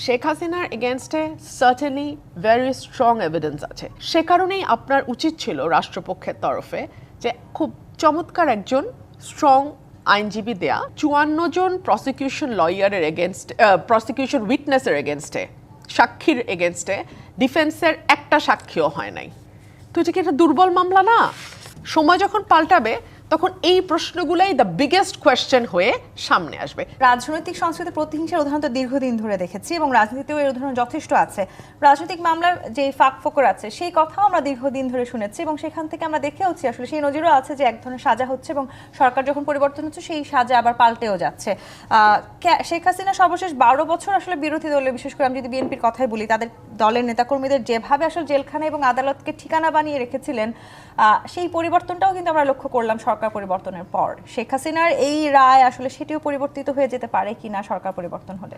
শেখ হাসিনার এগেনস্টে certainly very strong evidence আছে। সে কারণেই আপনার উচিত ছিল রাষ্ট্রপক্ষের তরফে যে খুব চমৎকার একজন স্ট্রং আইনজীবী দেয়া 54 জন প্রসিকিউশন লয়ারের এগেনস্ট প্রসিকিউশন উইটনেসের এগেনস্টে, সাক্ষীর এগেনস্টে ডিফেন্সের একটা সাক্ষীও হয় নাই। তো এটা কি একটা দুর্বল মামলা না? সময় যখন পাল্টাবে তখন এই প্রশ্নগুলাই দ্য বিগেস্ট কোয়েশ্চেন হয়ে সামনে আসবে। রাজনৈতিক সংস্কৃতি প্রতিহিংসার উদাহরণ তো দীর্ঘদিন ধরে দেখেছি এবং রাজনীতিতেও এর উদাহরণ যথেষ্ট আছে। রাজনৈতিক মামলার যে ফাঁক ফোকর আছে সেই কথাও আমরা দীর্ঘদিন ধরে শুনেছি এবং সেখান থেকে আমরা দেখেওছি আসলে সেই নজিরও আছে যে এক ধরনের সাজা হচ্ছে এবং সরকার যখন পরিবর্তন হচ্ছে সেই সাজা আবার পাল্টেও যাচ্ছে। শেখ হাসিনা সর্বশেষ 12 বছর আসলে বিরোধী দলের, বিশেষ করে আমি যদি বিএনপির কথাই বলি, তাদের দলের নেতাকর্মীদের যেভাবে আসলে জেলখানা এবং আদালতকে ঠিকানা বানিয়ে রেখেছিলেন, সেই পরিবর্তনটাও কিন্তু আমরা লক্ষ্য করলাম সরকার পরিবর্তনের পর। শেখ হাসিনার এই রায় আসলে সেটিও পরিবর্তিত হয়ে যেতে পারে কিনা সরকার পরিবর্তন হলে?